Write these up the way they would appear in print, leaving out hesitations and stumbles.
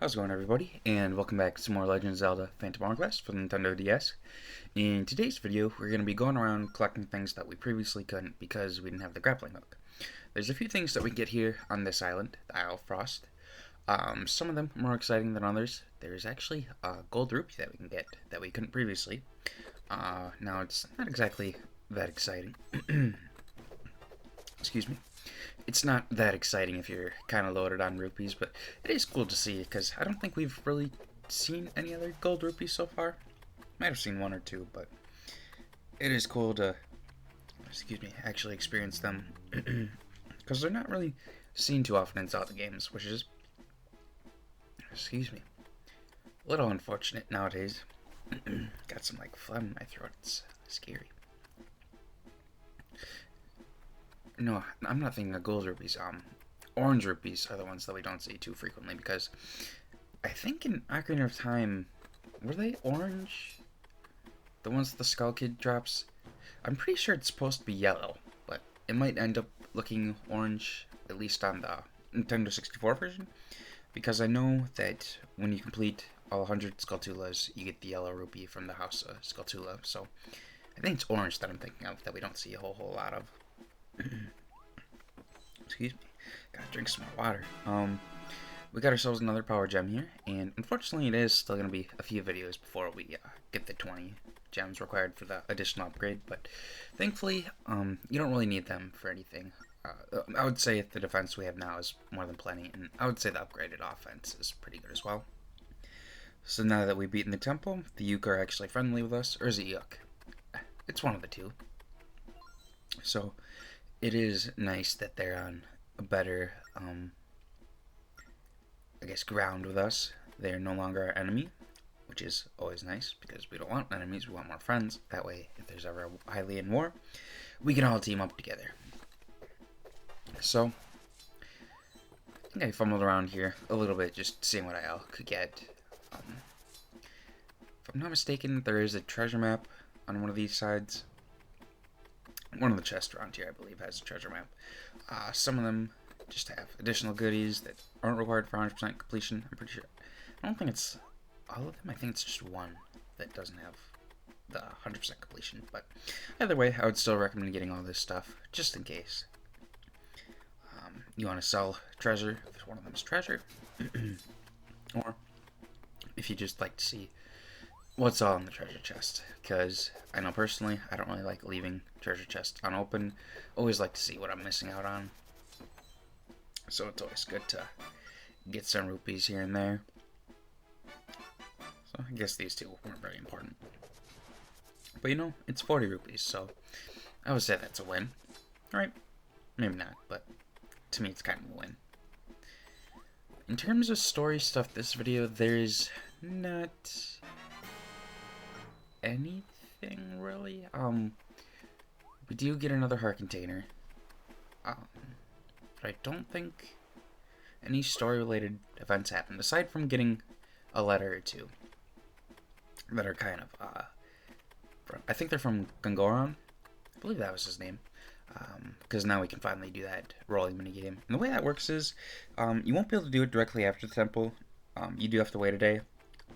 How's it going, everybody? And welcome back to some more Legend of Zelda Phantom Hourglass for the Nintendo DS. In today's video, we're going to be going around collecting things that we previously couldn't because we didn't have the Grappling Hook. There's a few things that we can get here on this island, the Isle of Frost. Some of them are more exciting than others. There's actually a Gold Rupee that we can get that we couldn't previously. Now, it's not exactly that exciting. Excuse me. It's not that exciting if you're kind of loaded on rupees, but it is cool to see because I don't think we've really seen any other gold rupees so far. Might have seen one or two, but it is cool to, actually experience them because they're not really seen too often in Zelda games, which is, a little unfortunate nowadays. Got some phlegm in my throat. It's scary. No, I'm not thinking of gold rupees. Orange rupees are the ones that we don't see too frequently because I think in Ocarina of Time, were they orange? The ones that the Skull Kid drops? I'm pretty sure it's supposed to be yellow, but it might end up looking orange, at least on the Nintendo 64 version, because I know that when you complete all 100 Skulltulas, you get the yellow rupee from the House of Skulltula, so I think it's orange that I'm thinking of that we don't see a whole lot of. Excuse me. Gotta drink some more water. We got ourselves another power gem here, and unfortunately it is still gonna be a few videos before we get the 20 gems required for the additional upgrade, but thankfully, you don't really need them for anything. I would say the defense we have now is more than plenty, and I would say the upgraded offense is pretty good as well. So now that we've beaten the temple, the Yuk are actually friendly with us, or is it Yuk? It's one of the two. So it is nice that they're on a better, ground with us. They're no longer our enemy, which is always nice because we don't want enemies, we want more friends. That way, if there's ever a Hylian war, we can all team up together. So, I think I fumbled around here a little bit just seeing what I could get. If I'm not mistaken, there is a treasure map on one of these sides. One of the chests around here, I believe, has a treasure map. Some of them just have additional goodies that aren't required for 100% completion, I'm pretty sure. I don't think it's all of them. I think it's just one that doesn't have the 100% completion. But either way, I would still recommend getting all this stuff, just in case. You want to sell treasure, if one of them is treasure. Or if you just like to see what's all in the treasure chest, because I know personally I don't really like leaving treasure chests unopened. Always like to see what I'm missing out on, so it's always good to get some rupees here and there. So I guess these two weren't very important, but it's 40 rupees, so I would say that's a win. Alright, maybe not, but to me it's kind of a win. In terms of story stuff this video, there's not anything really. We do get another heart container, but I don't think any story related events happened aside from getting a letter or two that are kind of I think they're from Goron, I believe that was his name, because now we can finally do that rolling minigame. And the way that works is you won't be able to do it directly after the temple. You do have to wait a day.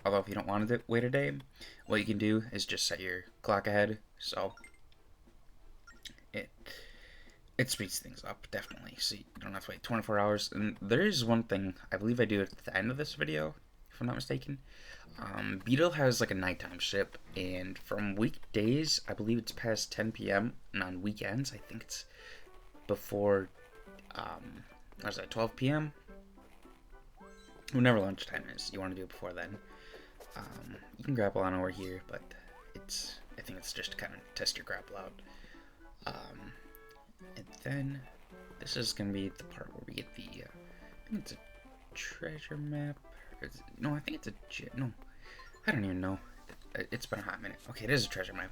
Although if you don't want to wait a day, what you can do is just set your clock ahead, so it speeds things up, definitely. So you don't have to wait 24 hours. And there is one thing, I believe I do at the end of this video, if I'm not mistaken. Beetle has a nighttime ship, and from weekdays, I believe it's past 10 p.m., and on weekends, I think it's before, 12 p.m.? Whenever lunchtime is, you want to do it before then. You can grapple on over here, but I think it's just to kind of test your grapple out. And then this is going to be the part where we get the, I think it's a treasure map. No, I think it's a, no, I don't even know. It's been a hot minute. Okay, it is a treasure map.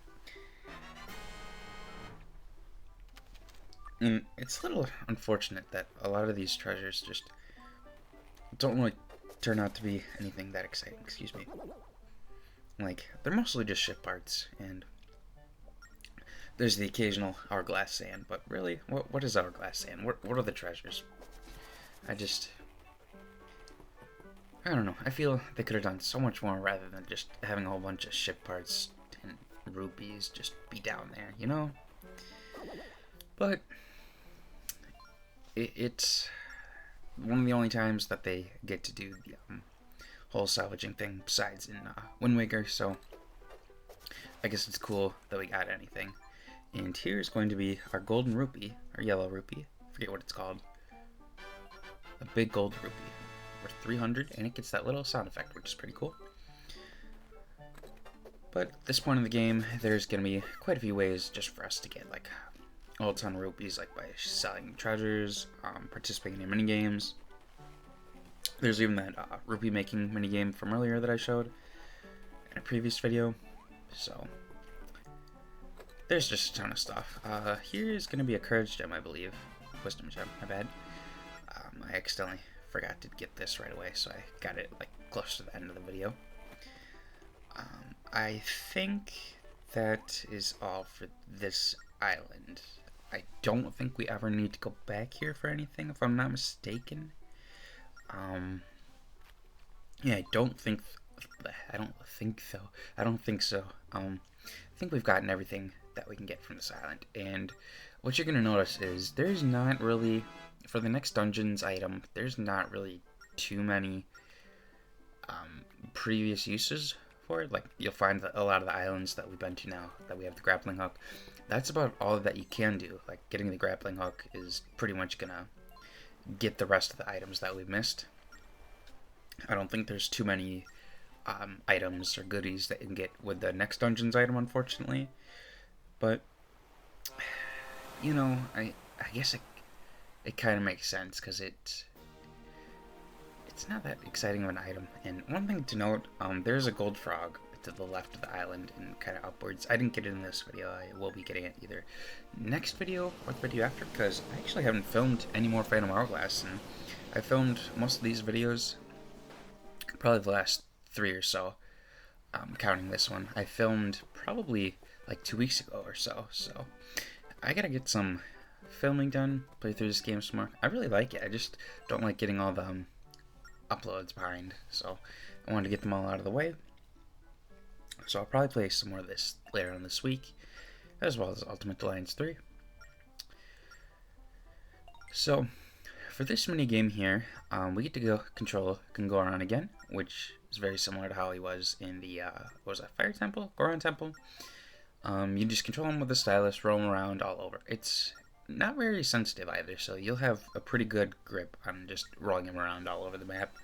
And it's a little unfortunate that a lot of these treasures just don't really turn out to be anything that exciting, excuse me. They're mostly just ship parts, and there's the occasional hourglass sand, but really, what is hourglass sand? What are the treasures? I don't know. I feel they could have done so much more rather than just having a whole bunch of ship parts and rupees just be down there, you know? But it's one of the only times that they get to do the whole salvaging thing besides in Wind Waker, so I guess it's cool that we got anything. And here's going to be our golden rupee, or yellow rupee, I forget what it's called. A big gold rupee. Worth 300, and it gets that little sound effect, which is pretty cool. But at this point in the game, there's going to be quite a few ways just for us to get like a ton of rupees, like by selling treasures, participating in minigames. There's even that rupee making minigame from earlier that I showed in a previous video. So there's just a ton of stuff. Here's going to be a courage gem, I believe. Wisdom gem, my bad. I accidentally forgot to get this right away, so I got it like close to the end of the video. I think that is all for this island. I don't think we ever need to go back here for anything, if I'm not mistaken. Yeah, I don't think so. I think we've gotten everything that we can get from this island, and what you're gonna notice is there's not really, for the next dungeons item, there's not really too many previous uses for it. Like, you'll find that a lot of the islands that we've been to now, that we have the grappling hook, that's about all that you can do. Like, getting the grappling hook is pretty much gonna get the rest of the items that we've missed. I don't think there's too many items or goodies that you can get with the next dungeons item, unfortunately. But, you know, I guess it kind of makes sense, because it's not that exciting of an item. And one thing to note, there's a gold frog to the left of the island and kind of upwards. I didn't get it in this video. I will be getting it either next video or the video after, because I actually haven't filmed any more Phantom Hourglass, and I filmed most of these videos, probably the last 3 or so, counting this one. I filmed probably like 2 weeks ago or so, so I gotta get some filming done, play through this game some more. I really like it. I just don't like getting all the uploads behind, so I wanted to get them all out of the way. So I'll probably play some more of this later on this week, as well as Ultimate Alliance 3. So for this mini game here, we get to go control Goron again, which is very similar to how he was in the what was that, Fire Temple? Goron Temple. You just control him with a stylus, roam around all over. It's not very sensitive either, so you'll have a pretty good grip on just rolling him around all over the map.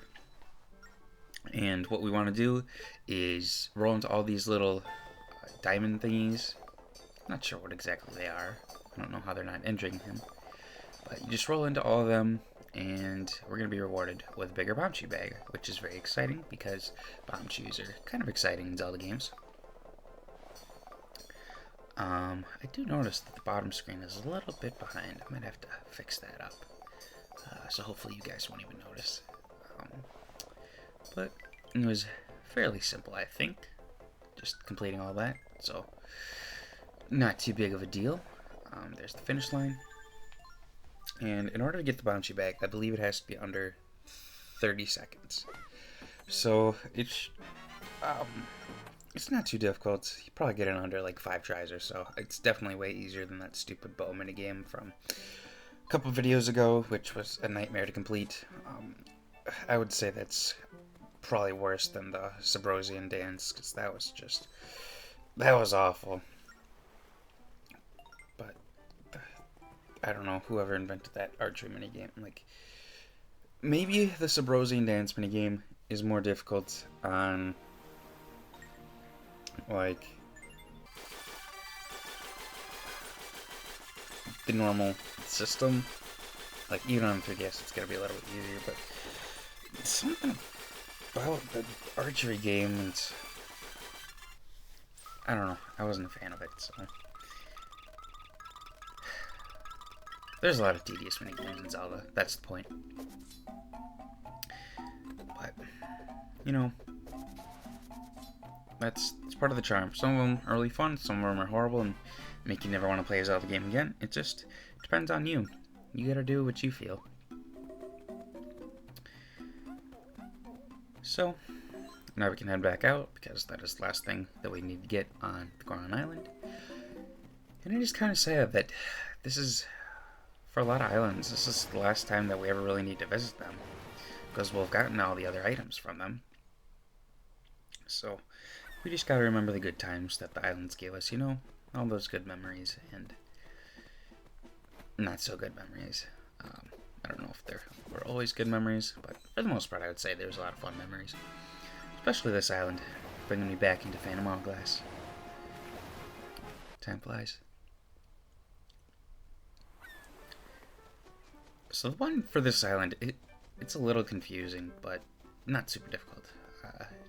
And what we want to do is roll into all these little diamond thingies. Not sure what exactly they are. I don't know how they're not injuring him. But you just roll into all of them, and we're going to be rewarded with a bigger Bombchu Bag, which is very exciting, because Bombchus are kind of exciting in Zelda games. I do notice that the bottom screen is a little bit behind. I might have to fix that up. So hopefully you guys won't even notice. But it was fairly simple, I think. Just completing all that. So, not too big of a deal. There's the finish line. And in order to get the Bombchu Bag, I believe it has to be under 30 seconds. So, it's not too difficult. You probably get it in under like 5 tries or so. It's definitely way easier than that stupid bow minigame from a couple videos ago, which was a nightmare to complete. I would say that's probably worse than the Sabrosian dance, because that was awful. But I don't know, whoever invented that archery minigame, like, maybe the Sabrosian dance minigame is more difficult on, like, the normal system. Like, even on 3DS it's gonna be a little bit easier, but something about the archery game, and I don't know, I wasn't a fan of it, so. There's a lot of tedious minigames in Zelda, that's the point. But, you know, it's part of the charm. Some of them are really fun, some of them are horrible and make you never want to play a Zelda game again. It just depends on you. You gotta do what you feel. So, now we can head back out, because that is the last thing that we need to get on the Goron Island. And it is kind of sad that this is, for a lot of islands, this is the last time that we ever really need to visit them, because we'll have gotten all the other items from them. So, we just gotta remember the good times that the islands gave us, you know? All those good memories, and not so good memories. I don't know if there were always good memories, but for the most part I would say there was a lot of fun memories. Especially this island, bringing me back into Phantom Hourglass. Time flies. So the one for this island, it's a little confusing, but not super difficult.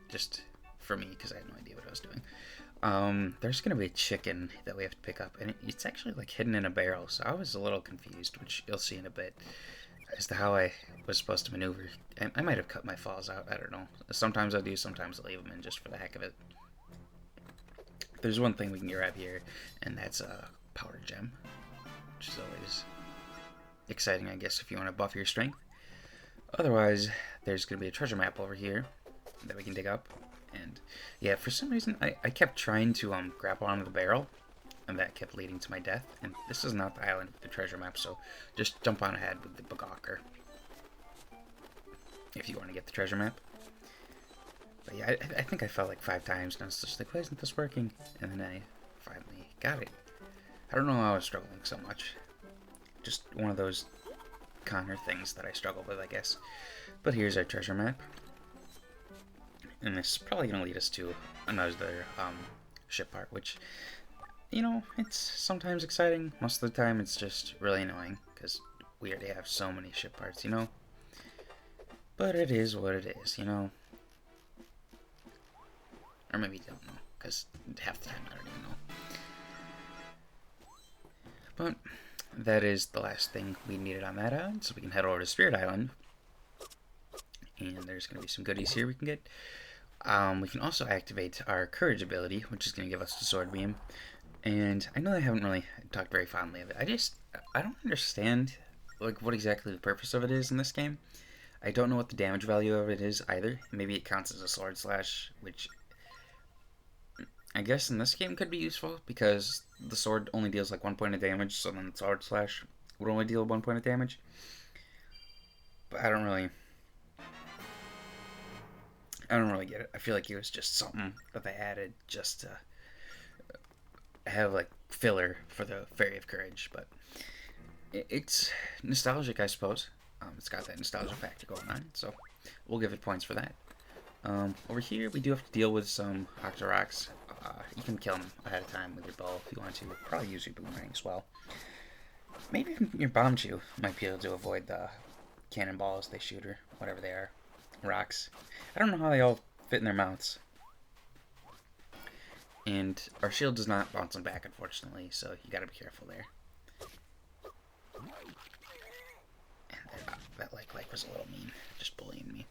Just for me, because I had no idea what I was doing. There's going to be a chicken that we have to pick up, and it's actually like hidden in a barrel, so I was a little confused, which you'll see in a bit, as to how I was supposed to maneuver. I might have cut my falls out, I don't know. Sometimes I do, sometimes I leave them in just for the heck of it. There's one thing we can grab here, and that's a powder gem, which is always exciting, I guess, if you want to buff your strength. Otherwise, there's going to be a treasure map over here that we can dig up. And yeah, for some reason, I kept trying to grapple onto the barrel, and that kept leading to my death. And this is not the island with the treasure map, so just jump on ahead with the Bagawker if you want to get the treasure map. But yeah, I think I fell like 5 times, and I was just like, why isn't this working? And then I finally got it. I don't know how I was struggling so much. Just one of those Connor things that I struggle with, I guess. But here's our treasure map. And this is probably going to lead us to another ship part, which, you know, it's sometimes exciting. Most of the time it's just really annoying, because we already have so many ship parts, you know? But it is what it is, you know? Or maybe you don't know, because half the time I don't even know. But that is the last thing we needed on that island, so we can head over to Spirit Island. And there's going to be some goodies here we can get. We can also activate our Courage ability, which is going to give us the Sword Beam. And I know I haven't really talked very fondly of it. I don't understand like what exactly the purpose of it is in this game. I don't know what the damage value of it is either. Maybe it counts as a Sword Slash, which I guess in this game could be useful, because the sword only deals like 1 point of damage, so then the Sword Slash would only deal 1 point of damage. But I don't really get it. I feel like it was just something that they added just to have like filler for the Fairy of Courage, but it's nostalgic, I suppose. It's got that nostalgia factor going on, so we'll give it points for that. Over here, we do have to deal with some Octoroks. You can kill them ahead of time with your bow if you want to. Probably use your boomerang as well. Maybe your Bombchu might be able to avoid the cannonballs they shoot, or whatever they are. Rocks. I don't know how they all fit in their mouths. And our shield does not bounce them back, unfortunately, so you gotta be careful there. And that like was a little mean, just bullying me.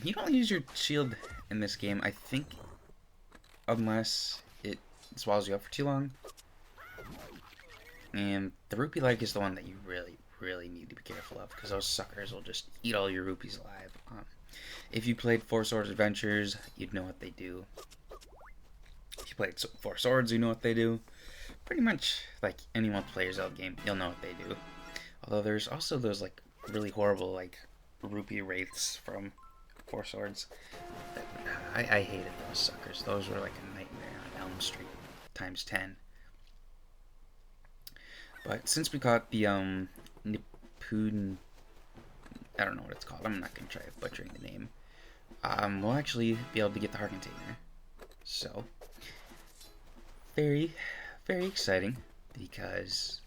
You don't use your shield in this game, I think, unless it swallows you up for too long. And the Rupee like is the one that you really need to be careful of, because those suckers will just eat all your rupees alive. If you played Four Swords Adventures, you'd know what they do. If you played Four Swords, you know what they do. Pretty much like any multiplayer Zelda game, you'll know what they do. Although there's also those like really horrible like Rupee wraiths from Four Swords. I hated those suckers. Those were like a nightmare on Elm Street times 10. But since we got the Nippon, I don't know what it's called. I'm not gonna try butchering the name. We'll actually be able to get the heart container. So very exciting, because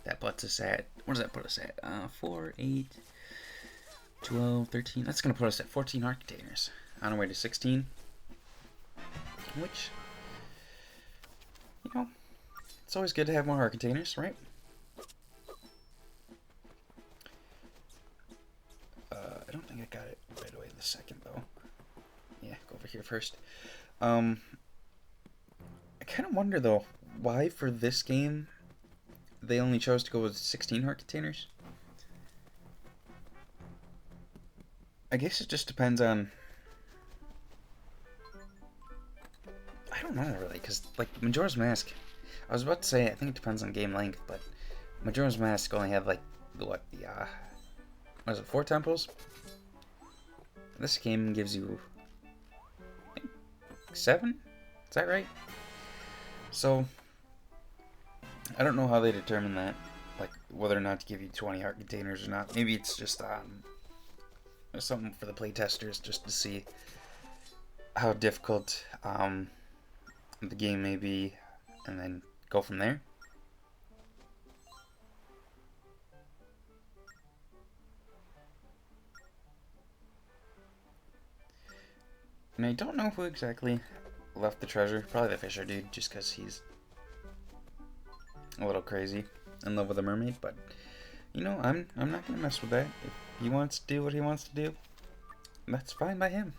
that puts us at, what does that put us at? 4, 8, 12, 13. That's gonna put us at 14 heart containers on our way to 16. Which, you know, it's always good to have more heart containers, right? I don't think I got it right away this second, though. Yeah, go over here first. I kind of wonder, though, why for this game they only chose to go with 16 heart containers. I guess it just depends on don't know really, because like Majora's Mask, I was about to say I think it depends on game length, but Majora's Mask only had like what is it, 4 temples? This game gives you 7? Is that right? So I don't know how they determine that, like whether or not to give you 20 heart containers or not. Maybe it's just something for the playtesters just to see how difficult the game may be, and then go from there. And I don't know who exactly left the treasure. Probably the Fisher dude, just because he's a little crazy in love with a mermaid. But you know, I'm not gonna mess with that. If he wants to do what he wants to do, that's fine by him,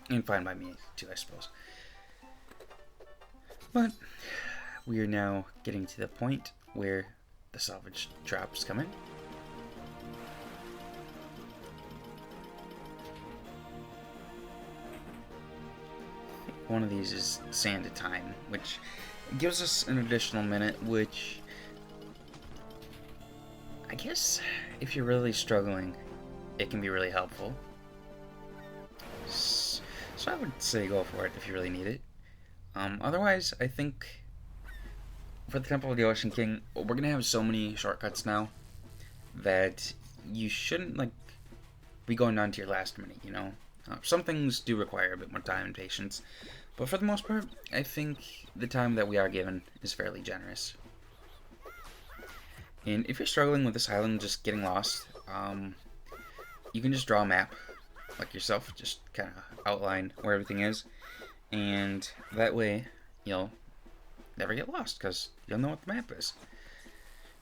and fine by me too, I suppose. But we are now getting to the point where the salvage drops come in. One of these is Sand of Time, which gives us an additional minute, which I guess if you're really struggling, it can be really helpful. So I would say go for it if you really need it. Otherwise, I think for the Temple of the Ocean King, we're going to have so many shortcuts now that you shouldn't like be going down to your last minute, you know? Some things do require a bit more time and patience, but for the most part, I think the time that we are given is fairly generous. And if you're struggling with this island, just getting lost, you can just draw a map, like yourself, just kind of outline where everything is, and that way you'll never get lost, because you'll know what the map is.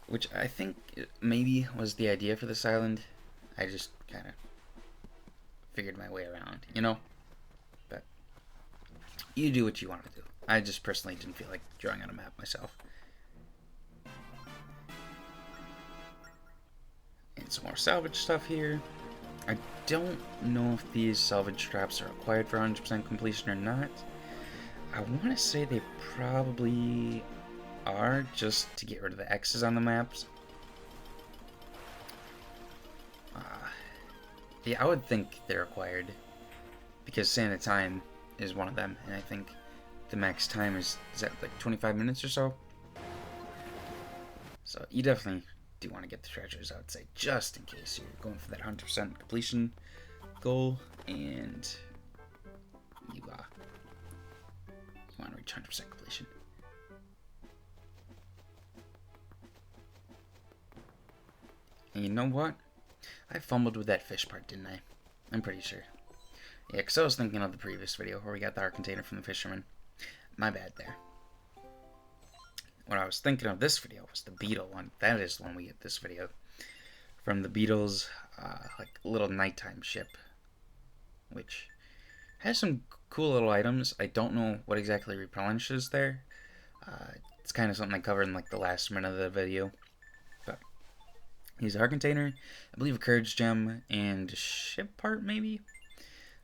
Which I think maybe was the idea for this island. I just kind of figured my way around, you know? But you do what you want to do. I just personally didn't feel like drawing on a map myself. And some more salvage stuff here. I don't know if these salvage traps are required for 100% completion or not. I want to say they probably are, just to get rid of the X's on the maps. Yeah, I would think they're required, because Sand of Time is one of them, and I think the max time is that like 25 minutes or so? So you definitely do want to get the treasures, I would say, just in case you're going for that 100% completion goal, and you want to reach 100% completion. And you know what? I fumbled with that fish part, didn't I? I'm pretty sure. Yeah, because I was thinking of the previous video where we got the heart container from the fisherman. My bad there. What I was thinking of this video was the beetle one. That is the one we get this video. From the beetle's, like, little nighttime ship. Which has some cool little items. I don't know what exactly replenishes there. It's kind of something I covered in, like, the last minute of the video. He's a heart container, I believe a courage gem, and a ship part, maybe?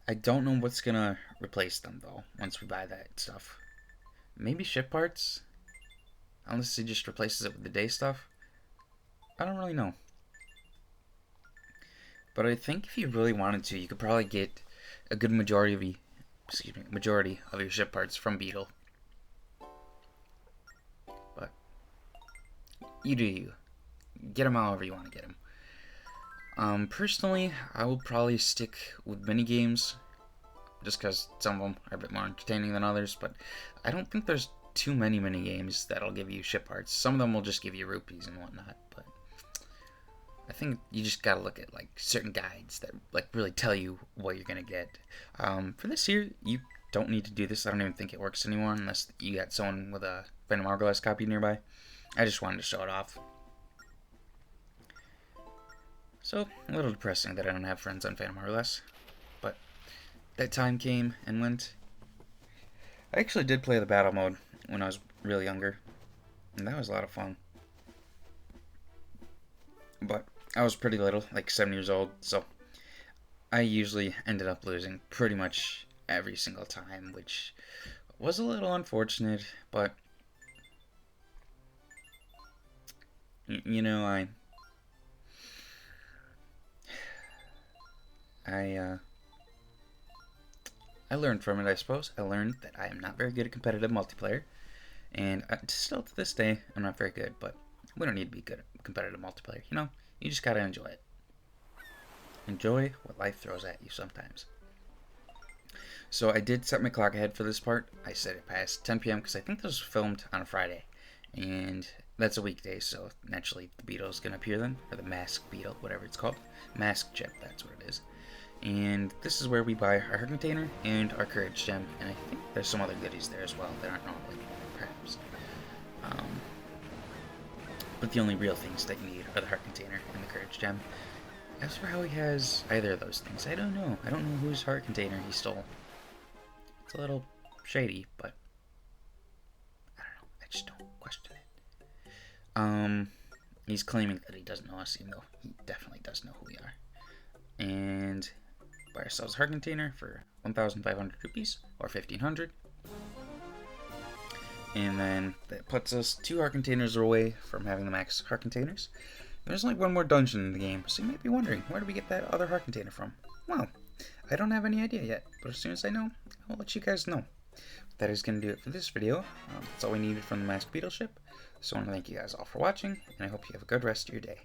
I don't know what's gonna replace them, though, once we buy that stuff. Maybe ship parts? Unless he just replaces it with the day stuff? I don't really know. But I think if you really wanted to, you could probably get a good majority of your ship parts from Beetle. But you do you. Get them however you want to get them. Personally, I will probably stick with minigames, just because some of them are a bit more entertaining than others, but I don't think there's too many minigames that'll give you ship parts. Some of them will just give you rupees and whatnot, but I think you just gotta look at, like, certain guides that, like, really tell you what you're gonna get. For this here, you don't need to do this. I don't even think it works anymore unless you got someone with a Phantom Hourglass copy nearby. I just wanted to show it off. So, a little depressing that I don't have friends on Phantom Hourglass, but that time came and went. I actually did play the battle mode when I was really younger, and that was a lot of fun. But I was pretty little, like 7 years old, so I usually ended up losing pretty much every single time, which was a little unfortunate, but you know, I I learned from it, I suppose. I learned that I am not very good at competitive multiplayer, and still to this day, I'm not very good, but we don't need to be good at competitive multiplayer, you know? You just gotta enjoy it. Enjoy what life throws at you sometimes. So I did set my clock ahead for this part. I set it past 10 p.m. because I think this was filmed on a Friday, and that's a weekday, so naturally the beetle's gonna appear then, or the masked beetle, whatever it's called. Mask chip, that's what it is. And this is where we buy our heart container and our courage gem, and I think there's some other goodies there as well that aren't normally, perhaps. But the only real things that you need are the heart container and the courage gem. As for how he has either of those things, I don't know. I don't know whose heart container he stole. It's a little shady, but I don't know. I just don't question it. He's claiming that he doesn't know us, even though he definitely does know who we are. And buy ourselves a heart container for 1,500 rupees, or 1,500. And then that puts us 2 heart containers away from having the max heart containers. There's only one more dungeon in the game, so you might be wondering, where do we get that other heart container from? Well, I don't have any idea yet, but as soon as I know, I'll let you guys know. That is going to do it for this video. That's all we needed from the Masked Beetle ship. So I want to thank you guys all for watching, and I hope you have a good rest of your day.